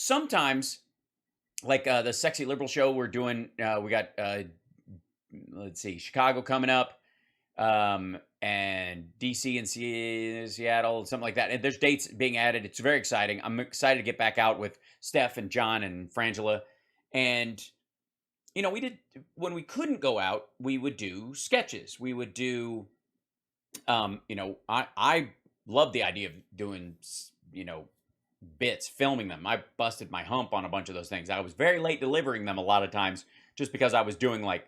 sometimes, like the Sexy Liberal show we're doing, we got, let's see, Chicago coming up, and DC and Seattle, something like that. And there's dates being added. It's very exciting. I'm excited to get back out with Steph and John and Frangela. And, we did, when we couldn't go out, we would do sketches. We would do, I love the idea of doing, bits, filming them. I busted my hump on a bunch of those things. I was very late delivering them a lot of times just because I was doing like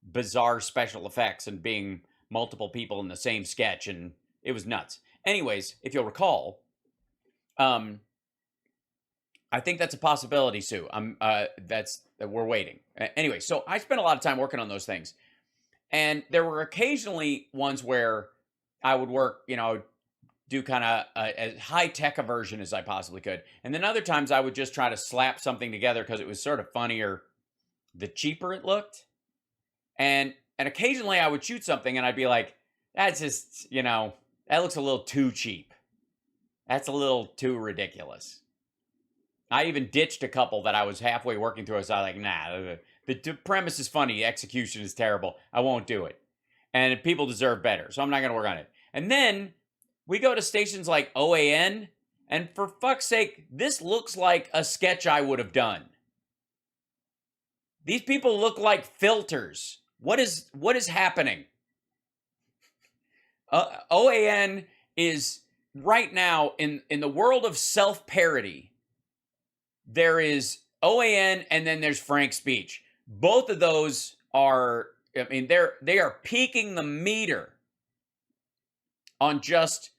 bizarre special effects and being multiple people in the same sketch, and it was nuts. Anyways, if you'll recall, I think that's a possibility, Sue. We're waiting. Anyway, so I spent a lot of time working on those things, and there were occasionally ones where I would work, do kind of as high tech a version as I possibly could, and then other times I would just try to slap something together because it was sort of funnier the cheaper it looked, and occasionally I would shoot something and I'd be like, that's just, that looks a little too cheap. That's a little too ridiculous. I even ditched a couple that I was halfway working through. I was like, nah, the premise is funny. The execution is terrible. I won't do it. And people deserve better, so I'm not going to work on it. And then we go to stations like OAN, and for fuck's sake, this looks like a sketch I would have done. These people look like filters. What is happening? OAN is right now in the world of self-parody. There is OAN and then there's Frank Speech. Both of those are, they are peaking the meter on just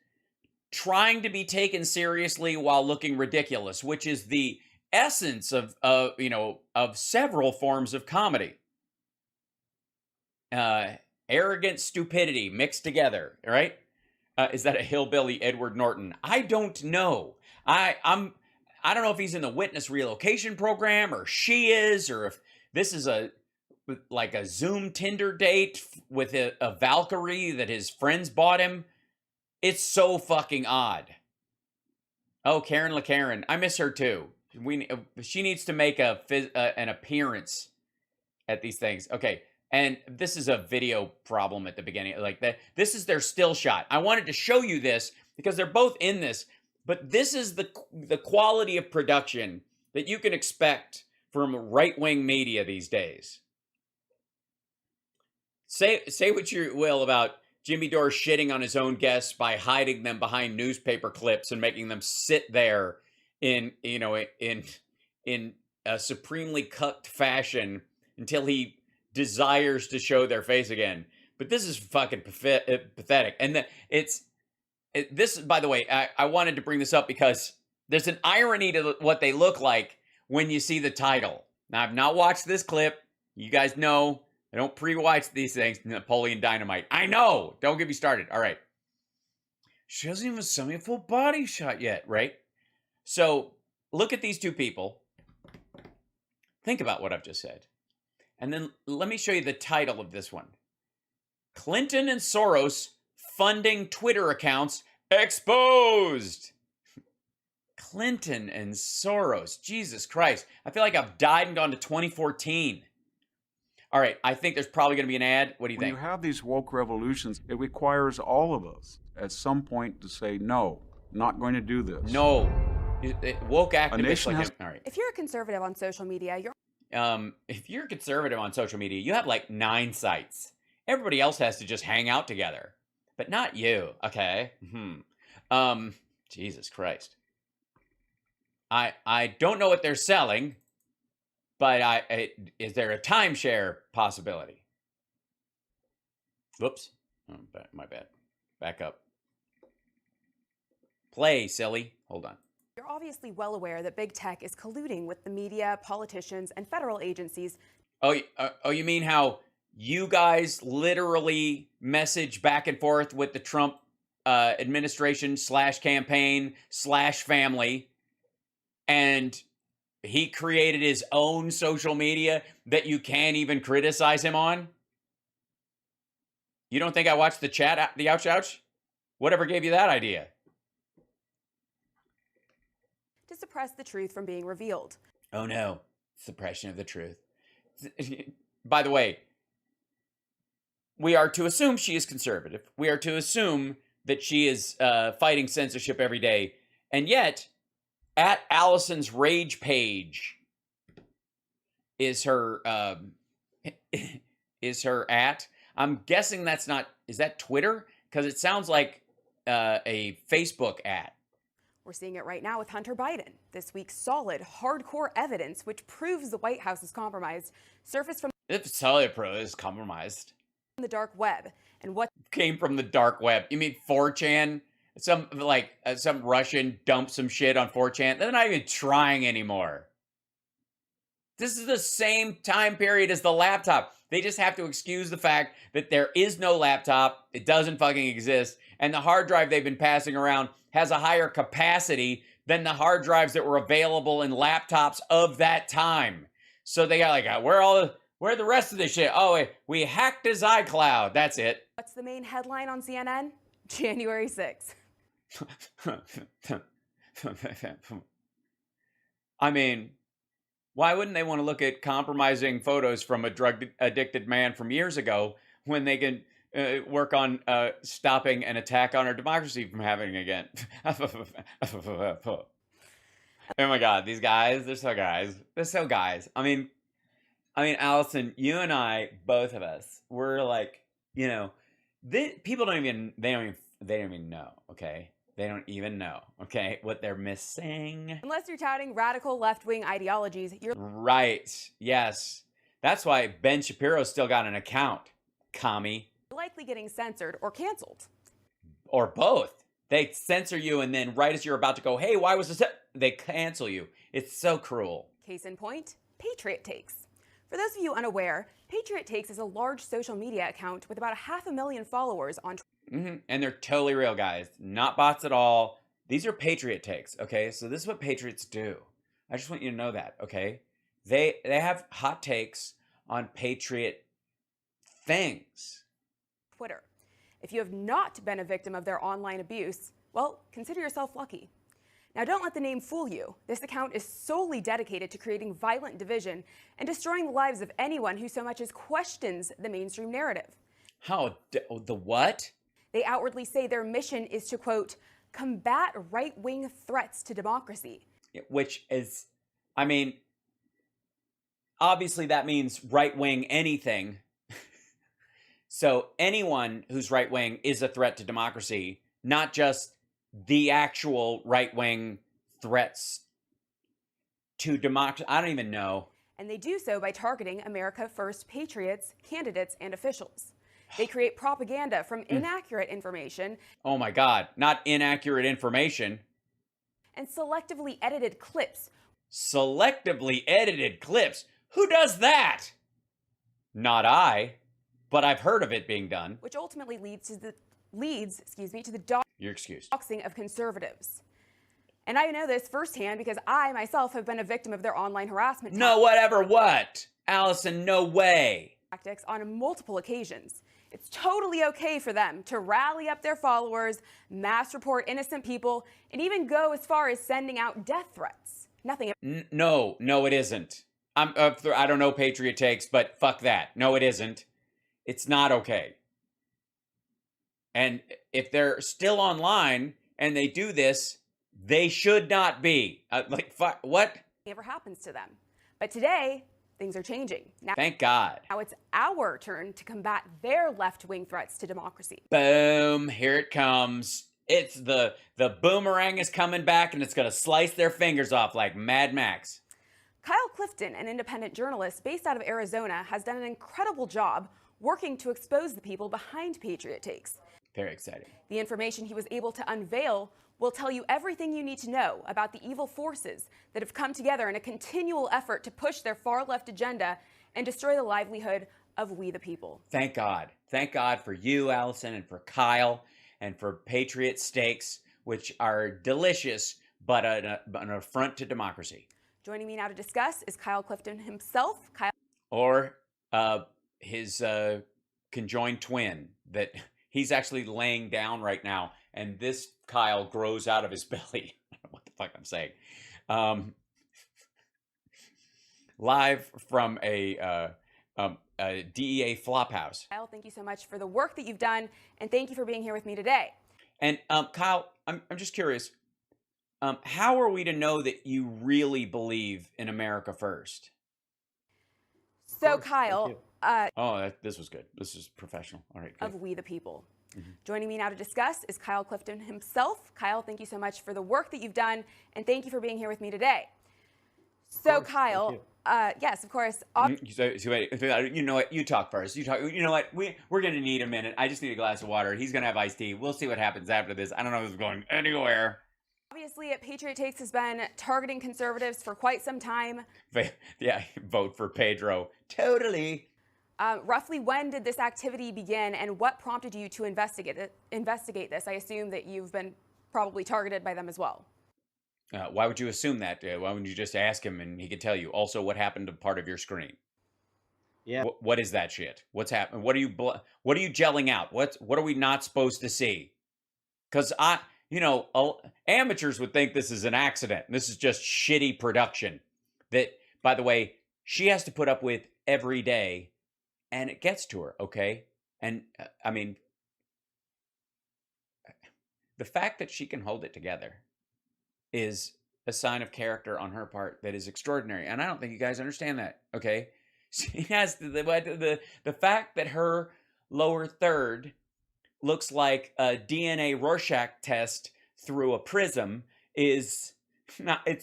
trying to be taken seriously while looking ridiculous, which is the essence of several forms of comedy. Arrogant stupidity mixed together, right? Is that a hillbilly Edward Norton? I don't know. I don't know if he's in the witness relocation program or she is, or if this is like a Zoom Tinder date with a Valkyrie that his friends bought him. It's so fucking odd. Oh, Karen LaKaren. I miss her too. She needs to make an appearance at these things. Okay. And this is a video problem at the beginning. Like that. This is their still shot. I wanted to show you this because they're both in this, but this is the quality of production that you can expect from right-wing media these days. Say what you will about Jimmy Dore shitting on his own guests by hiding them behind newspaper clips and making them sit there in a supremely cucked fashion until he desires to show their face again. But this is fucking pathetic. And this, by the way, I wanted to bring this up because there's an irony to what they look like when you see the title. Now, I've not watched this clip. You guys know I don't pre-watch these things. Napoleon Dynamite. I know. Don't get me started. All right. She hasn't even sent me a full body shot yet, right? So look at these two people. Think about what I've just said. And then let me show you the title of this one. Clinton and Soros funding Twitter accounts exposed. Clinton and Soros. Jesus Christ. I feel like I've died and gone to 2014. All right. I think there's probably going to be an ad. What do you think? When you have these woke revolutions, it requires all of us at some point to say, no, not going to do this. No. Woke activists like him. All right. If you're a conservative on social media, if you're a conservative on social media, you have like 9 sites. Everybody else has to just hang out together, but not you. Okay. Jesus Christ. I don't know what they're selling, but is there a timeshare possibility? Whoops. Oh, my bad. Back up. Play, silly. Hold on. You're obviously well aware that big tech is colluding with the media, politicians, and federal agencies. Oh, you mean how you guys literally message back and forth with the Trump administration / campaign / family, and he created his own social media that you can't even criticize him on? You don't think I watched the chat, the ouch? Whatever gave you that idea? suppress the truth from being revealed. Oh no, suppression of the truth. By the way, we are to assume she is conservative. We are to assume that she is fighting censorship every day. And yet, at Allison's Rage page is her at. I'm guessing that's not, is that Twitter? Because it sounds like a Facebook at. We're seeing it right now with Hunter Biden. This week's solid, hardcore evidence, which proves the White House is compromised, surfaced from is compromised. the dark web. And what Came from the dark web. You mean 4chan? Some Russian dumped some shit on 4chan. They're not even trying anymore. This is the same time period as the laptop. They just have to excuse the fact that there is no laptop. It doesn't fucking exist. And the hard drive they've been passing around has a higher capacity than the hard drives that were available in laptops of that time. So they got like, where the rest of this shit? Oh, we hacked his iCloud. That's it. What's the main headline on CNN? January 6th. I mean, why wouldn't they want to look at compromising photos from a drug-addicted man from years ago when they can work on stopping an attack on our democracy from happening again? Oh my God, these guys, they're so guys. They're so guys. I mean, Allison, you and I, both of us, we're like, you know, people don't even know, okay? They don't even know, okay, what they're missing. Unless you're touting radical left-wing ideologies, you're right. Yes. That's why Ben Shapiro's still got an account, commie. likely getting censored or canceled. Or both. They censor you, and then right as you're about to go, hey, why was this? They cancel you. It's so cruel. Case in point, Patriot Takes. For those of you unaware, Patriot Takes is a large social media account with about 500,000 followers on And they're totally real, guys. Not bots at all. These are Patriot Takes, okay? So this is what patriots do. I just want you to know that, okay? They have hot takes on patriot things. Twitter. If you have not been a victim of their online abuse, well, consider yourself lucky. Now, don't let the name fool you. This account is solely dedicated to creating violent division and destroying the lives of anyone who so much as questions the mainstream narrative. How? The what? They outwardly say their mission is to, quote, combat right-wing threats to democracy. Which is, I mean, obviously that means right-wing anything. So anyone who's right-wing is a threat to democracy, not just the actual right-wing threats to democracy. I don't even know. And they do so by targeting America First patriots, candidates, and officials. They create propaganda from inaccurate information. Oh my God, not inaccurate information. And selectively edited clips. Selectively edited clips? Who does that? Not I, but I've heard of it being done. Which ultimately leads to the You're excused. doxing of conservatives. And I know this firsthand because I myself have been a victim of their online harassment No, whatever, what? Allison, no way. tactics on multiple occasions. It's totally okay for them to rally up their followers, mass report innocent people, and even go as far as sending out death threats. Nothing. No, it isn't. I don't know Patriot Takes, but fuck that. No, it isn't. It's not okay. And if they're still online and they do this, they should not be. Fuck, what? Ever happens to them. But today, things are changing. Thank God. Now it's our turn to combat their left-wing threats to democracy. Boom, here it comes. It's the boomerang is coming back, and it's going to slice their fingers off like Mad Max. Kyle Clifton, an independent journalist based out of Arizona, has done an incredible job working to expose the people behind Patriot Takes. Very exciting. The information he was able to unveil will tell you everything you need to know about the evil forces that have come together in a continual effort to push their far-left agenda and destroy the livelihood of we the people. Thank God. Thank God for you, Allison, and for Kyle, and for Patriot Steaks, which are delicious, but an affront to democracy. Joining me now to discuss is Kyle Clifton himself. Kyle. Or his conjoined twin that he's actually laying down right now, and this Kyle grows out of his belly. I don't know what the fuck I'm saying. live from a DEA flophouse. Kyle, thank you so much for the work that you've done, and thank you for being here with me today. And Kyle, I'm just curious. How are we to know that you really believe in America first? So, Kyle, this was good. This is professional. All right, good. Of We the People. Joining me now to discuss is Kyle Clifton himself. Kyle, thank you so much for the work that you've done, and thank you for being here with me today. So, Kyle, yes, of course. So wait, you know what? You talk first. You talk. You know what? We're gonna need a minute. I just need a glass of water. He's gonna have iced tea. We'll see what happens after this. I don't know if it's going anywhere. Obviously, Patriot Takes has been targeting conservatives for quite some time. Yeah, vote for Pedro. Totally. Roughly when did this activity begin, and what prompted you to investigate this? I assume that you've been probably targeted by them as well. Why would you assume that? Why wouldn't you just ask him and he could tell you? Also, what happened to part of your screen? Yeah. What is that shit? What's happening? What are you gelling out? What are we not supposed to see? Because amateurs would think this is an accident. This is just shitty production that, by the way, she has to put up with every day, and it gets to her, okay? And, I mean, the fact that she can hold it together is a sign of character on her part that is extraordinary. And I don't think you guys understand that, okay? She has the fact that her lower third looks like a DNA Rorschach test through a prism it's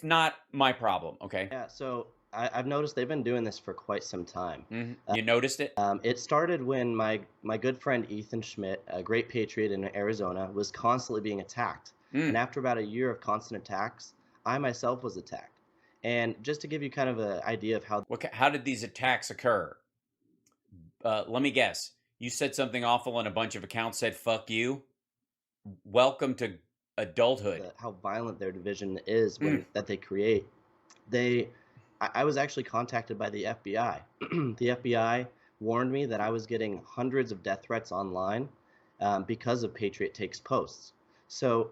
not my problem, okay? Yeah, so I've noticed they've been doing this for quite some time. Mm-hmm. You noticed it? It started when my good friend Ethan Schmidt, a great patriot in Arizona, was constantly being attacked. And after about a year of constant attacks, I myself was attacked. And just to give you kind of an idea of how did these attacks occur? Let me guess. You said something awful and a bunch of accounts said, fuck you. Welcome to adulthood. How violent their division is that they create. I was actually contacted by the FBI. The FBI warned me that I was getting hundreds of death threats online because of Patriot Takes posts. So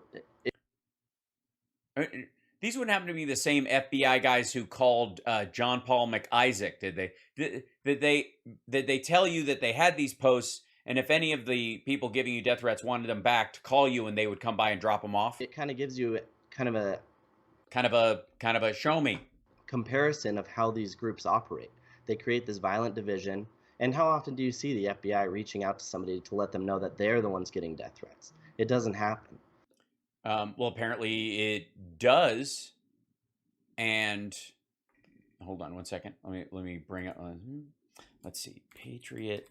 these wouldn't happen to be the same FBI guys who called John Paul McIsaac, did they? Did they tell you that they had these posts, and if any of the people giving you death threats wanted them back, to call you and they would come by and drop them off? It kind of gives you kind of a show me comparison of how these groups operate. They create this violent division, and how often do you see the FBI reaching out to somebody to let them know that they're the ones getting death threats? It doesn't happen. Well, apparently it does. And hold on one second. Let me bring up. Let's see. Patriot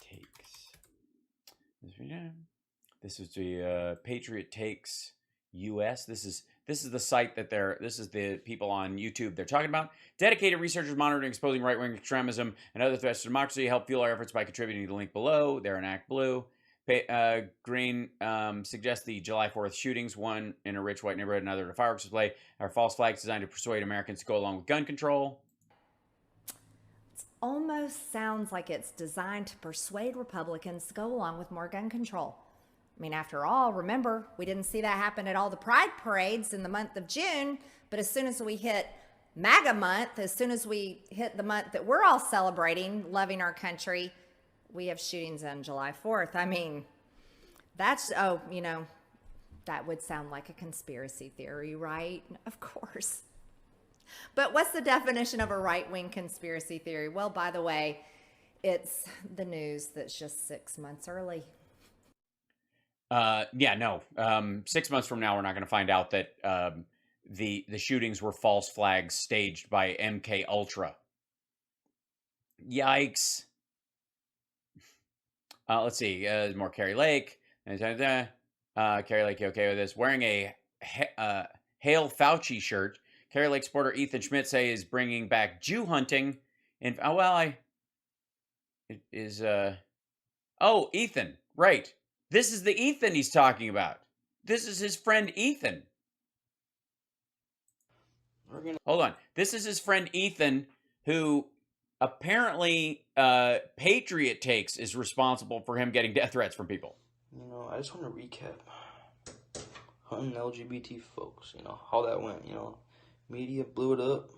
Takes. This is the Patriot Takes US. This is the site that this is the people on YouTube they're talking about. Dedicated researchers monitoring, exposing right-wing extremism and other threats to democracy. Help fuel our efforts by contributing to the link below. They're in ActBlue. Green suggests the July 4th shootings, one in a rich white neighborhood, another at a fireworks display, are false flags designed to persuade Americans to go along with gun control. It almost sounds like it's designed to persuade Republicans to go along with more gun control. I mean, after all, remember, we didn't see that happen at all the pride parades in the month of June, but as soon as we hit MAGA month, as soon as we hit the month that we're all celebrating, loving our country, we have shootings on July 4th. I mean, that would sound like a conspiracy theory, right? Of course. But what's the definition of a right-wing conspiracy theory? Well, by the way, it's the news that's just 6 months early. 6 months from now, we're not going to find out that the shootings were false flags staged by MK Ultra. Yikes. Let's see. More Carrie Lake. Carrie Lake, you okay with this? Wearing a Hail Fauci shirt. Carrie Lake supporter Ethan Schmidt is bringing back Jew hunting. And Ethan, right? This is the Ethan he's talking about. This is his friend Ethan. Hold on. This is his friend Ethan, who apparently Patriot Takes is responsible for him getting death threats from people. I just want to recap. hunting LGBT folks. You know, how that went, you know. Media blew it up.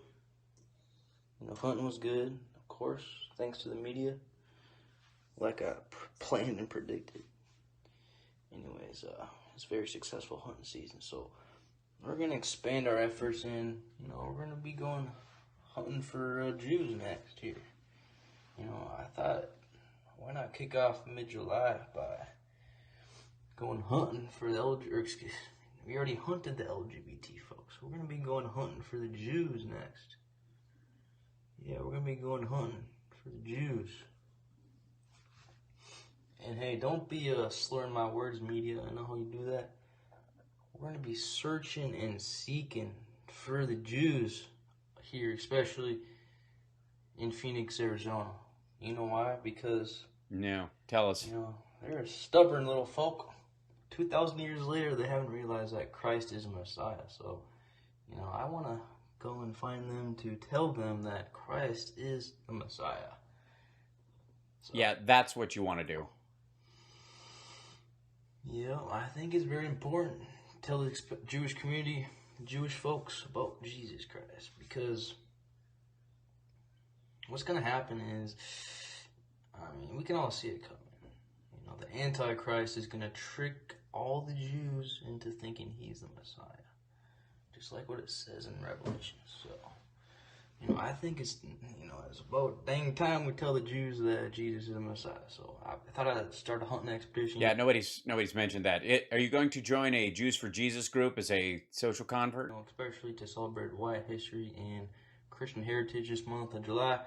You know, hunting was good, of course, thanks to the media. Like I planned and predicted. Anyways, it's a very successful hunting season. So we're going to expand our efforts and, you know, we're going to be going hunting for Jews next year. You know, I thought, why not kick off mid-July by going hunting for the we already hunted the LGBT folks. We're going to be going hunting for the Jews next. Yeah, we're going to be going hunting for the Jews. And hey, don't be slurring my words, media. I know how you do that. We're going to be searching and seeking for the Jews here, especially in Phoenix, Arizona. You know why? Because... No, tell us. You know, they're a stubborn little folk. 2,000 years later, they haven't realized that Christ is a Messiah. So, you know, I want to go and find them to tell them that Christ is the Messiah. So, Yeah, that's what you want to do. Yeah, I think it's very important to tell the Jewish community, Jewish folks about Jesus Christ. Because what's going to happen is, I mean, we can all see it coming. You know, the Antichrist is going to trick all the Jews into thinking he's the Messiah. Just like what it says in Revelation. So, you know, I think it's, you know, it's about dang time we tell the Jews that Jesus is the Messiah. So I thought I'd start a hunting expedition. Yeah, nobody's mentioned that. Are you going to join a Jews for Jesus group as a social convert? You know, especially to celebrate white history and Christian heritage this month of July.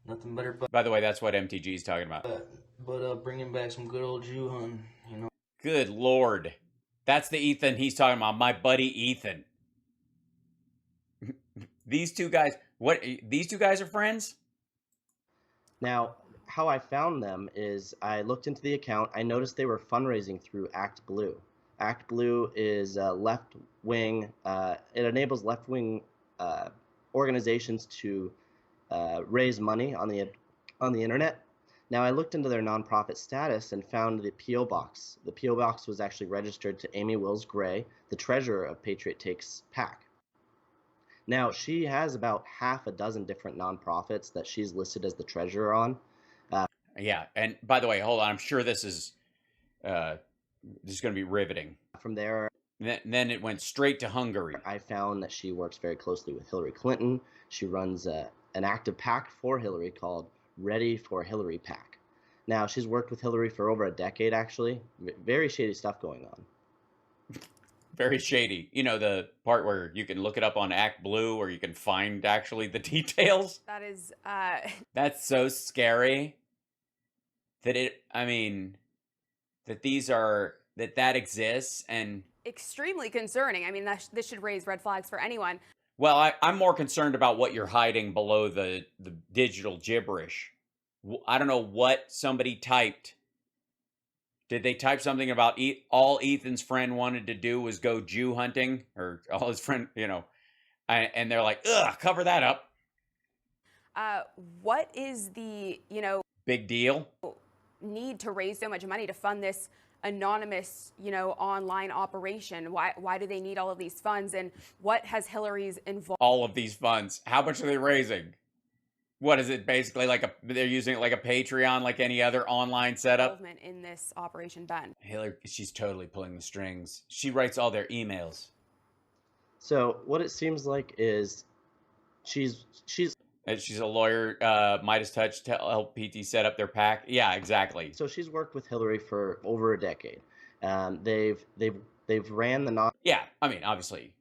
Nothing better but... By the way, that's what MTG is talking about. But bringing back some good old Jew hunting, you know. Good Lord. That's the Ethan he's talking about, my buddy Ethan. These two guys, these two guys are friends? Now, how I found them is I looked into the account. I noticed they were fundraising through ActBlue. ActBlue is left-wing. It enables left-wing organizations to raise money on the internet. Now, I looked into their nonprofit status and found the P.O. Box. The P.O. Box was actually registered to Amy Wills Gray, the treasurer of Patriot Takes PAC. Now, she has about half a dozen different nonprofits that she's listed as the treasurer on. Yeah, and by the way, hold on. I'm sure this is going to be riveting. From there, then it went straight to Hungary. I found that she works very closely with Hillary Clinton. She runs an active PAC for Hillary called Ready for Hillary PAC. Now, she's worked with Hillary for over a decade, actually. Very shady stuff going on. Very shady. You know, the part where you can look it up on ActBlue or you can find actually the details? That is... That's so scary that that exists and... extremely concerning. I mean, this should raise red flags for anyone. Well, I'm more concerned about what you're hiding below the digital gibberish. I don't know what somebody typed. Did they type something about all Ethan's friend wanted to do was go Jew hunting? Or all his friend, you know, and they're like, ugh, cover that up. What is the, you know... big deal? ...need to raise so much money to fund this anonymous, you know, online operation? Why do they need all of these funds? And what has Hillary's involvement? All of these funds. How much are they raising? What is it basically like they're using it like a Patreon, like any other online setup? In this operation been? Hillary, she's totally pulling the strings. She writes all their emails. So what it seems like is she's a lawyer, Midas Touch to help PT set up their PAC. Yeah, exactly. So she's worked with Hillary for over a decade. They've ran the yeah, I mean, obviously,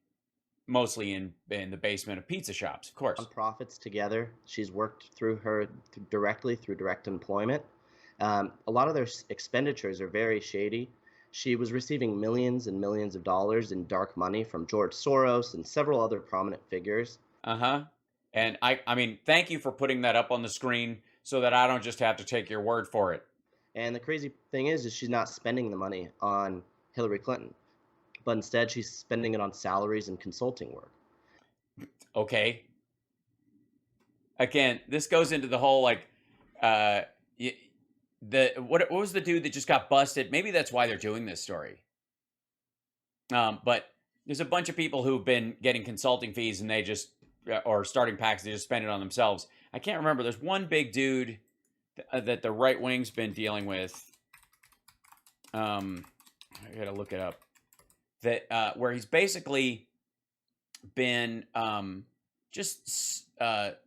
mostly in the basement of pizza shops, of course. Nonprofits together. She's worked through her directly through direct employment. A lot of their expenditures are very shady. She was receiving millions and millions of dollars in dark money from George Soros and several other prominent figures. Uh-huh. And I mean, thank you for putting that up on the screen so that I don't just have to take your word for it. And the crazy thing is she's not spending the money on Hillary Clinton, but instead she's spending it on salaries and consulting work. Okay. Again, this goes into the whole, like, what was the dude that just got busted? Maybe that's why they're doing this story. But there's a bunch of people who've been getting consulting fees and they just, or starting PACs, they just spend it on themselves. I can't remember. There's one big dude that the right wing's been dealing with. I gotta look it up. That where he's basically been just like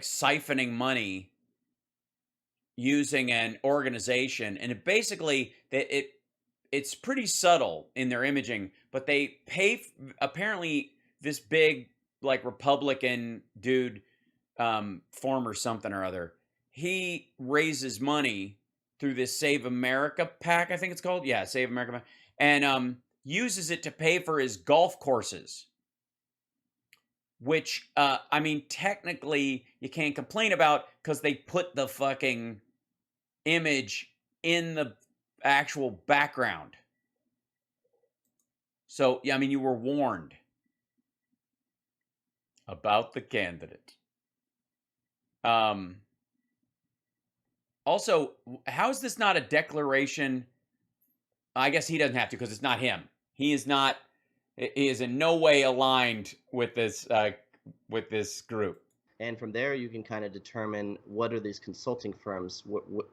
siphoning money using an organization, and it basically it's pretty subtle in their imaging, but they pay apparently this big like Republican dude, former something or other. He raises money through this Save America PAC, I think it's called. Yeah, Save America PAC, and uses it to pay for his golf courses. Which, I mean, technically you can't complain about because they put the fucking image in the actual background. So, yeah, I mean, you were warned about the candidate. Also, how is this not a declaration? I guess he doesn't have to because it's not him. He is not. He is in no way aligned with this group. And from there, you can kind of determine what are these consulting firms,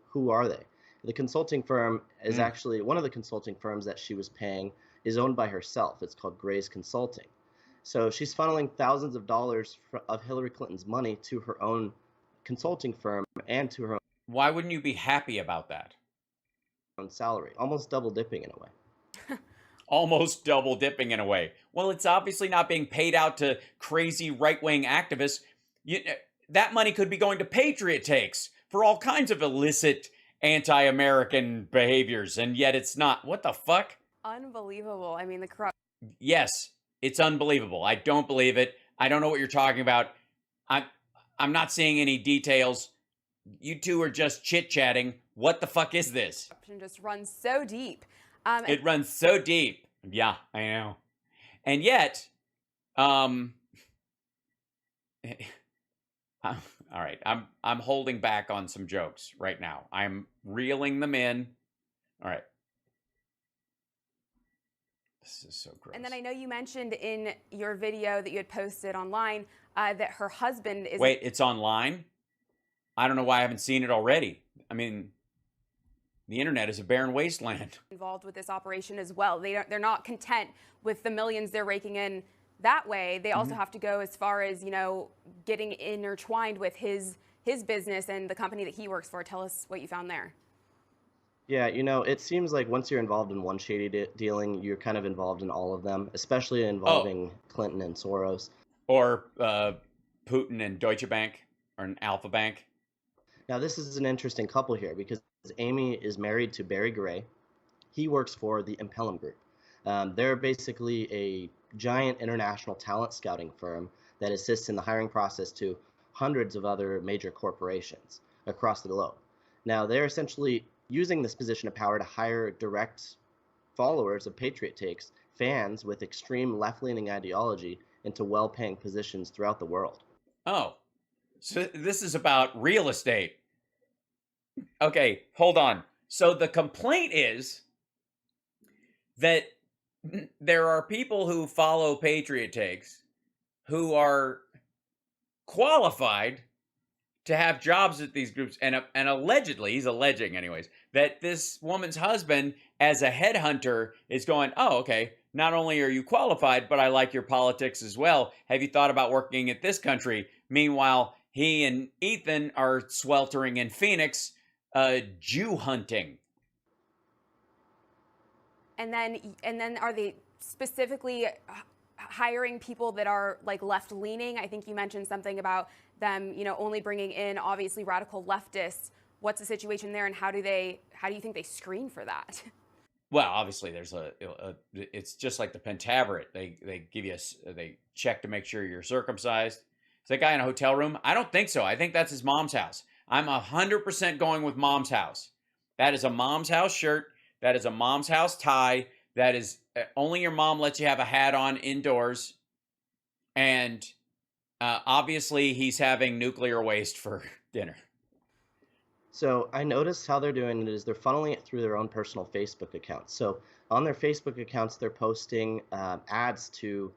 who are they? The consulting firm is actually, one of the consulting firms that she was paying is owned by herself. It's called Gray's Consulting. So she's funneling thousands of dollars of Hillary Clinton's money to her own consulting firm and to her own. Why wouldn't you be happy about that? Own salary, almost double dipping in a way. Almost double dipping in a way. Well, it's obviously not being paid out to crazy right-wing activists. That money could be going to Patriot Takes for all kinds of illicit anti-American behaviors, and yet it's not. What the fuck? Unbelievable. I mean, the corrupt. Yes, it's unbelievable. I don't believe it. I don't know what you're talking about. I'm not seeing any details. You two are just chit-chatting. What the fuck is this? Just runs so deep. It runs so deep. Yeah, I know. And yet, all right, I'm holding back on some jokes right now. I'm reeling them in. All right. This is so gross. And then I know you mentioned in your video that you had posted online that her husband is. Wait, it's online? I don't know why I haven't seen it already. I mean, the internet is a barren wasteland. Involved with this operation as well. They're not content with the millions they're raking in that way. They also have to go as far as, you know, getting intertwined with his business and the company that he works for. Tell us what you found there. Yeah, you know, it seems like once you're involved in one shady dealing, you're kind of involved in all of them, especially involving Clinton and Soros. Or Putin and Deutsche Bank, or an Alpha Bank. Now, this is an interesting couple here because Amy is married to Barry Gray. He works for the Impellum Group. They're basically a giant international talent scouting firm that assists in the hiring process to hundreds of other major corporations across the globe. Now, they're essentially using this position of power to hire direct followers of Patriot Takes, fans with extreme left-leaning ideology, into well-paying positions throughout the world. Oh, so this is about real estate. Okay, hold on. So the complaint is that there are people who follow Patriot Takes who are qualified to have jobs at these groups, and allegedly, he's alleging anyways, that this woman's husband, as a headhunter, is going, oh, okay, not only are you qualified, but I like your politics as well. Have you thought about working at this country? Meanwhile, he and Ethan are sweltering in Phoenix, Jew hunting. And then are they specifically hiring people that are like left leaning? I think you mentioned something about them, you know, only bringing in obviously radical leftists. What's the situation there, and how do you think they screen for that? Well, obviously there's it's just like the Pentaverate. They give you they check to make sure you're circumcised. Is that guy in a hotel room? I don't think so. I think that's his mom's house. I'm 100% going with mom's house. That is a mom's house shirt. That is a mom's house tie. That is only your mom lets you have a hat on indoors. And obviously he's having nuclear waste for dinner. So I noticed how they're doing it is they're funneling it through their own personal Facebook accounts. So on their Facebook accounts, they're posting ads to.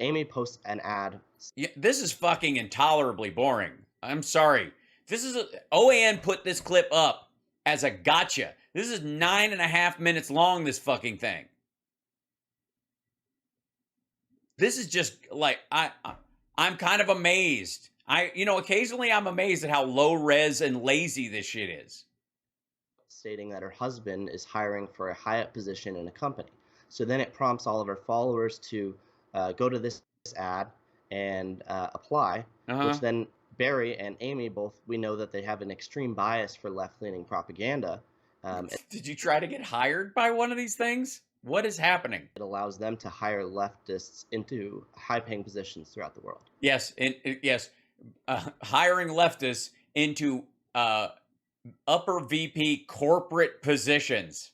Amy posts an ad. Yeah, this is fucking intolerably boring. I'm sorry. OAN put this clip up as a gotcha. This is 9.5 minutes long, this fucking thing. This is just like, I'm kind of amazed. Occasionally I'm amazed at how low res and lazy this shit is. Stating that her husband is hiring for a high-up position in a company. So then it prompts all of her followers to go to this ad and apply, which then Barry and Amy both, we know that they have an extreme bias for left-leaning propaganda. Did you try to get hired by one of these things? What is happening? It allows them to hire leftists into high-paying positions throughout the world. Yes, hiring leftists into upper VP corporate positions.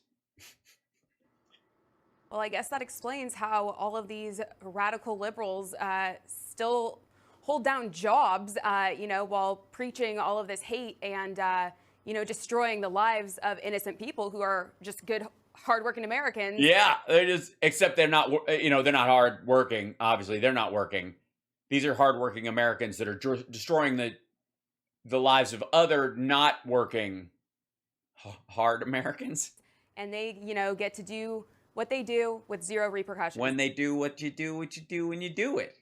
Well, I guess that explains how all of these radical liberals still hold down jobs, while preaching all of this hate and, destroying the lives of innocent people who are just good, hardworking Americans. Yeah, except they're not, they're not hardworking. Obviously, they're not working. These are hardworking Americans that are destroying the lives of other not working hard Americans. And they, get to do what they do with zero repercussions. When they do what you do when you do it.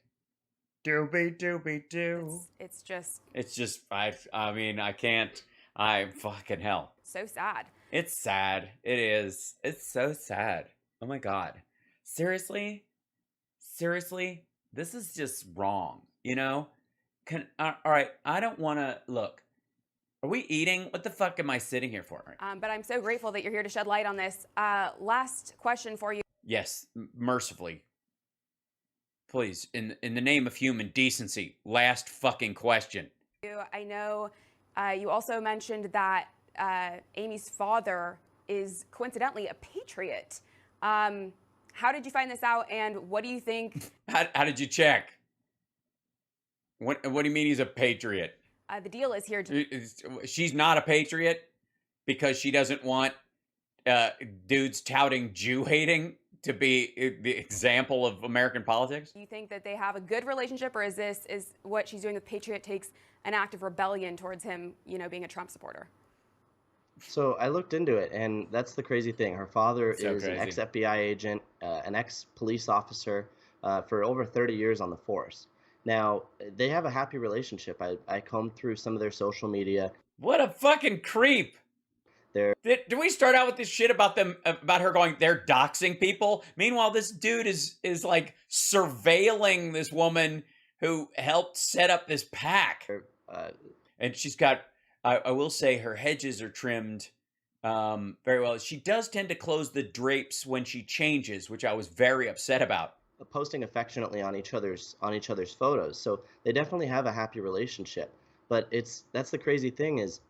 Doobie-doobie-doo. It's just, I fucking hell. So sad. It's sad. It is. It's so sad. Oh my God. Seriously? This is just wrong, all right, I don't want to, look, are we eating? What the fuck am I sitting here for? But I'm so grateful that you're here to shed light on this. Last question for you. Yes, mercifully. Please, in the name of human decency, last fucking question. I know you also mentioned that Amy's father is coincidentally a patriot. How did you find this out, and what do you think? How did you check? What do you mean he's a patriot? The deal is here. She's not a patriot because she doesn't want dudes touting Jew hating to be the example of American politics. Do you think that they have a good relationship, or is what she's doing with Patriot Takes an act of rebellion towards him, being a Trump supporter? So I looked into it, and that's the crazy thing. Her father is crazy. an ex-FBI agent, an ex-police officer for over 30 years on the force. Now, they have a happy relationship. I combed through some of their social media. What a fucking creep. Do we start out with this shit about her going, they're doxing people? Meanwhile, this dude is like surveilling this woman who helped set up this pack. And she's got, I will say her hedges are trimmed very well. She does tend to close the drapes when she changes, which I was very upset about. Posting affectionately on each other's photos. So they definitely have a happy relationship. But that's the crazy thing is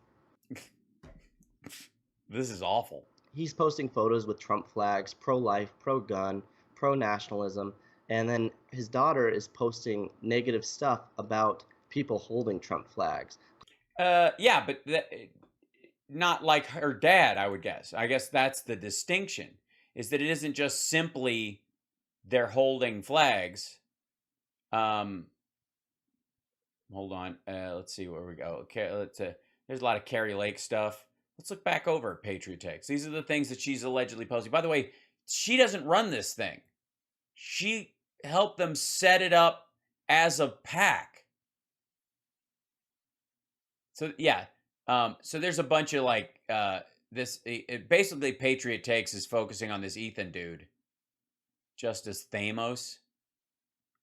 this is awful. He's posting photos with Trump flags, pro-life, pro-gun, pro-nationalism, and then his daughter is posting negative stuff about people holding Trump flags. Yeah, but not like her dad, I would guess. I guess that's the distinction, is that it isn't just simply they're holding flags. Hold on. Let's see where we go. Okay, there's a lot of Carrie Lake stuff. Let's look back over at Patriot Takes. These are the things that she's allegedly posting. By the way, she doesn't run this thing. She helped them set it up as a pack. So yeah. So there's a bunch of like basically Patriot Takes is focusing on this Ethan dude. Justice Thamos.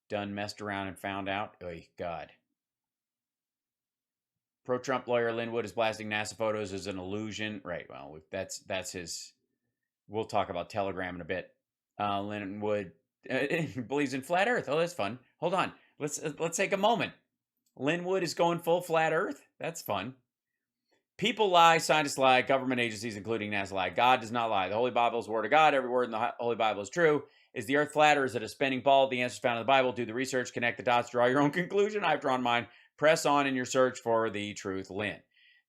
Done messed around and found out. Oh God. Pro-Trump lawyer Linwood is blasting NASA photos as an illusion. Right, well, that's his... We'll talk about Telegram in a bit. Linwood believes in flat Earth. Oh, that's fun. Hold on. Let's take a moment. Linwood is going full flat Earth. That's fun. People lie, scientists lie, government agencies, including NASA, lie. God does not lie. The Holy Bible is the word of God. Every word in the Holy Bible is true. Is the Earth flat, or is it a spinning ball? The answer is found in the Bible. Do the research, connect the dots, draw your own conclusion. I've drawn mine. Press on in your search for the truth, Lynn.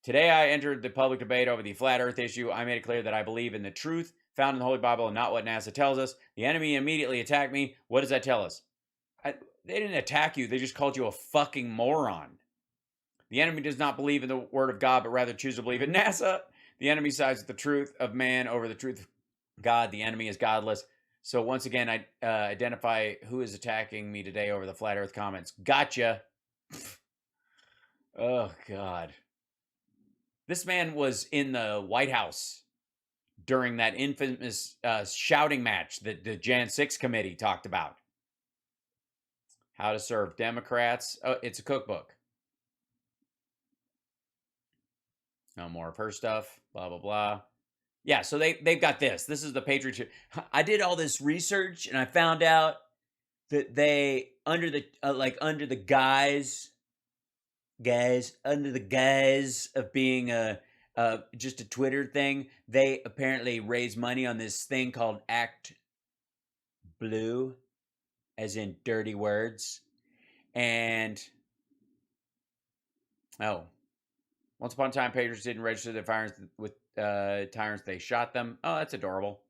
Today I entered the public debate over the flat earth issue. I made it clear that I believe in the truth found in the Holy Bible and not what NASA tells us. The enemy immediately attacked me. What does that tell us? They didn't attack you. They just called you a fucking moron. The enemy does not believe in the word of God, but rather choose to believe in NASA. The enemy sides with the truth of man over the truth of God. The enemy is godless. So once again, I identify who is attacking me today over the flat earth comments. Gotcha. Oh, God. This man was in the White House during that infamous shouting match that the Jan 6 committee talked about. How to serve Democrats. Oh, it's a cookbook. No more of her stuff. Blah, blah, blah. Yeah, so they've got this. This is the Patriot. I did all this research and I found out that they, under the guise of being just a Twitter thing, they apparently raise money on this thing called ActBlue, as in dirty words. And once upon a time, patriots didn't register their firearms with tyrants. They shot them. Oh, that's adorable.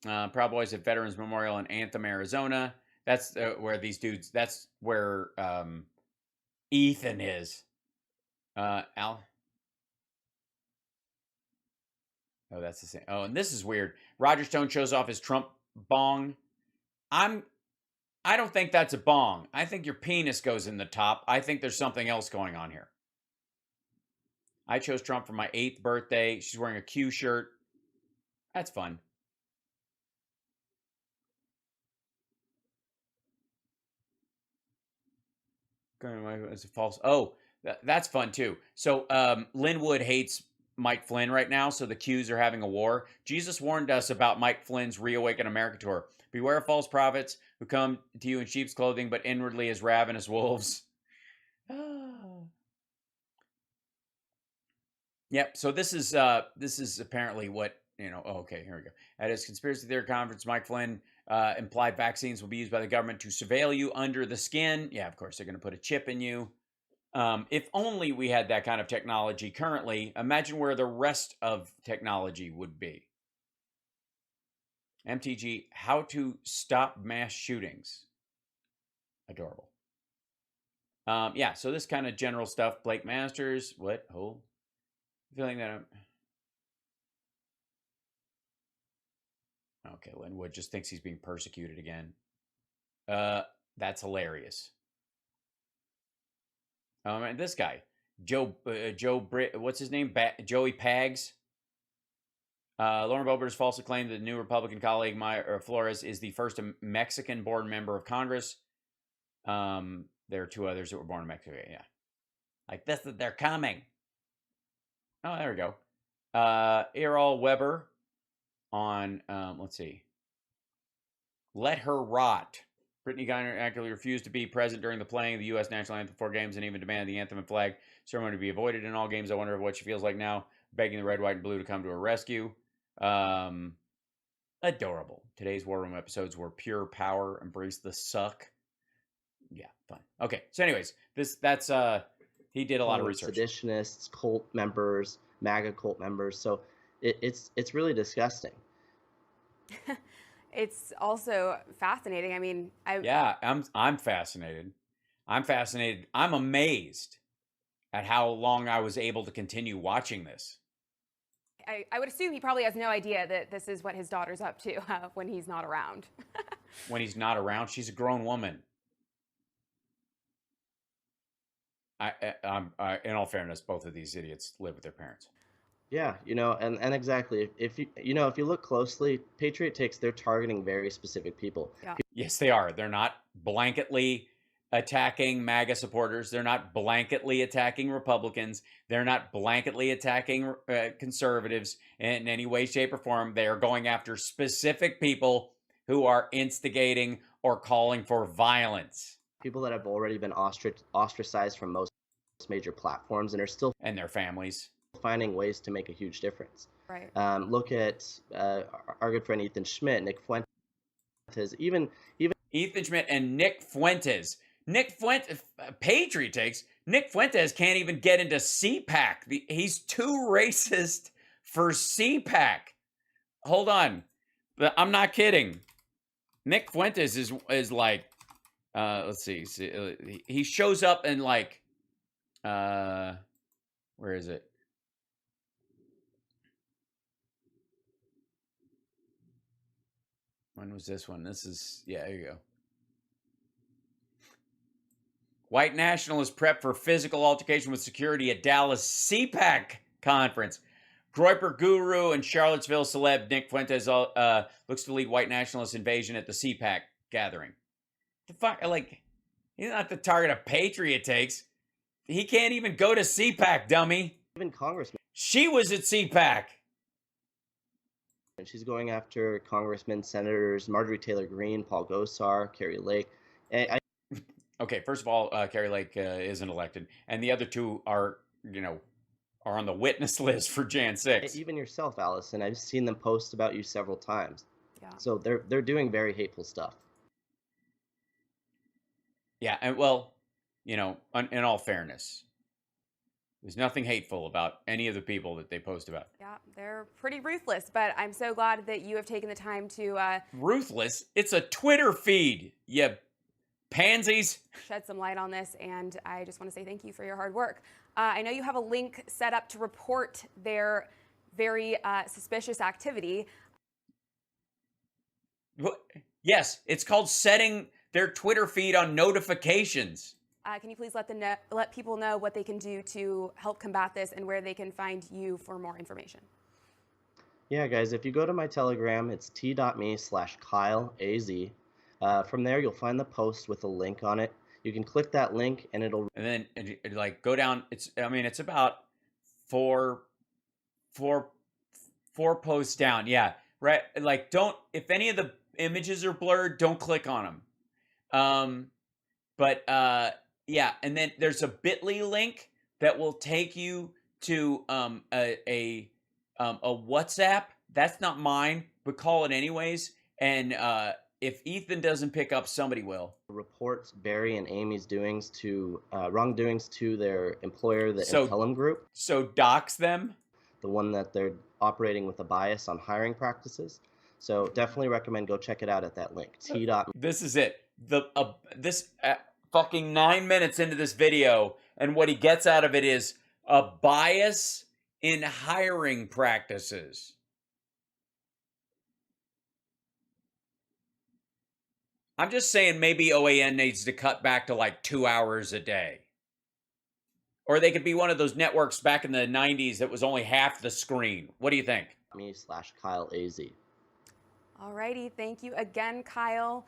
Proud Boys at Veterans Memorial in Anthem, Arizona. That's where these dudes. That's where Ethan is. Al. Oh, that's the same. Oh, and this is weird. Roger Stone shows off his Trump bong. I don't think that's a bong. I think your penis goes in the top. I think there's something else going on here. I chose Trump for my 8th birthday. She's wearing a Q shirt. That's fun. It's a false. Oh, that's fun too. So Linwood hates Mike Flynn right now, so the Qs are having a war. Jesus warned us about Mike Flynn's Reawaken America tour. Beware of false prophets who come to you in sheep's clothing, but inwardly as ravenous wolves. Yep. So this is apparently what, okay, here we go. At his conspiracy theory conference, Mike Flynn implied vaccines will be used by the government to surveil you under the skin. Yeah, of course, they're going to put a chip in you. If only we had that kind of technology currently, imagine where the rest of technology would be. MTG, how to stop mass shootings. Adorable. Yeah, so this kind of general stuff. Blake Masters, what? Hold. Feeling that okay, Linwood just thinks he's being persecuted again. That's hilarious. And this guy, Joe what's his name? Joey Pags. Lauren Boebert has falsely claimed that the new Republican colleague, Flores, is the first Mexican-born member of Congress. There are 2 others that were born in Mexico. Yeah, like this, they're coming. Oh, there we go. Errol Weber on, let's see. Let Her Rot. Brittany Griner actively refused to be present during the playing of the U.S. national anthem before games and even demanded the anthem and flag ceremony to be avoided in all games. I wonder what she feels like now, begging the red, white, and blue to come to her rescue. Adorable. Today's War Room episodes were pure power, embrace the suck. Yeah, fun. Okay, so anyways, that's he did a lot of research. Seditionists, cult members, MAGA cult members. So it's really disgusting. It's also fascinating. I mean, I'm fascinated. I'm fascinated. I'm amazed at how long I was able to continue watching this. I would assume he probably has no idea that this is what his daughter's up to when he's not around. When he's not around, she's a grown woman. In all fairness, both of these idiots live with their parents. Yeah, and exactly. If you look closely, Patriot Takes, they're targeting very specific people. Yeah. Yes, they are. They're not blanketly attacking MAGA supporters. They're not blanketly attacking Republicans. They're not blanketly attacking conservatives in any way, shape, or form. They are going after specific people who are instigating or calling for violence. People that have already been ostracized from most major platforms and are still, and their families, finding ways to make a huge difference. Right. Look at our good friend Ethan Schmidt, Nick Fuentes, even Ethan Schmidt and Nick Fuentes. Nick Fuentes, Patriot Takes. Nick Fuentes can't even get into CPAC. He's too racist for CPAC. Hold on. I'm not kidding. Nick Fuentes is like, let's see. He shows up in like, where is it? When was this one? This is, yeah, there you go. White nationalists prep for physical altercation with security at Dallas CPAC conference. Groyper guru and Charlottesville celeb Nick Fuentes looks to lead white nationalist invasion at the CPAC gathering. The fuck, like, he's not the target of Patriot Takes. He can't even go to CPAC, dummy. Even Congressman. She was at CPAC. And she's going after Congressmen, Senators Marjorie Taylor Greene, Paul Gosar, Carrie Lake. And Okay, first of all, Carrie Lake isn't elected, and the other two are, are on the witness list for Jan 6. Even yourself, Allison, I've seen them post about you several times. Yeah. So they're doing very hateful stuff. Yeah, and well, in all fairness, there's nothing hateful about any of the people that they post about. Yeah, they're pretty ruthless, but I'm so glad that you have taken the time to Ruthless? It's a Twitter feed, you pansies. shed some light on this, and I just want to say thank you for your hard work. I know you have a link set up to report their very suspicious activity. Yes, it's called setting their Twitter feed on notifications. Can you please let people know what they can do to help combat this and where they can find you for more information? Yeah, guys, if you go to my Telegram, it's t.me/KyleAZ. From there, you'll find the post with a link on it. You can click that link, and it'll... And then, like, go down. It's about four posts down. Yeah, right. Like, if any of the images are blurred, don't click on them. Yeah, and then there's a bit.ly link that will take you to a WhatsApp. That's not mine, but call it anyways. And if Ethan doesn't pick up, somebody will. Reports Barry and Amy's wrongdoings to their employer, the Impellum Group. So dox them? The one that they're operating with a bias on hiring practices. So definitely recommend go check it out at that link. This is it. Fucking 9 minutes into this video, and what he gets out of it is a bias in hiring practices. I'm just saying maybe OAN needs to cut back to like 2 hours a day. Or they could be one of those networks back in the 90s that was only half the screen. What do you think? Me/KyleAZ. Alrighty, thank you again, Kyle.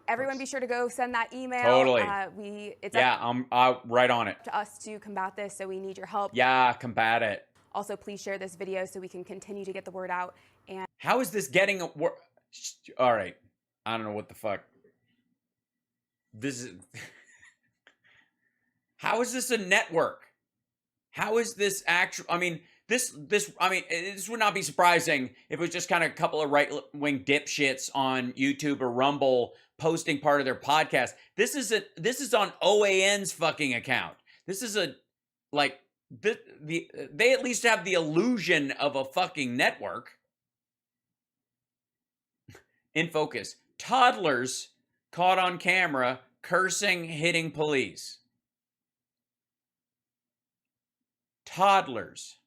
Everyone be sure to go send that email. Totally. It's I'm right on it. to us to combat this, so we need your help. Yeah, combat it. Also, please share this video so we can continue to get the word out. And How is this getting a word? All right. I don't know what the fuck. This is... How is this a network? How is this actual... This would not be surprising if it was just kind of a couple of right-wing dipshits on YouTube or Rumble posting part of their podcast. This is on OAN's fucking account. This is they at least have the illusion of a fucking network. In focus. Toddlers caught on camera cursing, hitting police. Toddlers.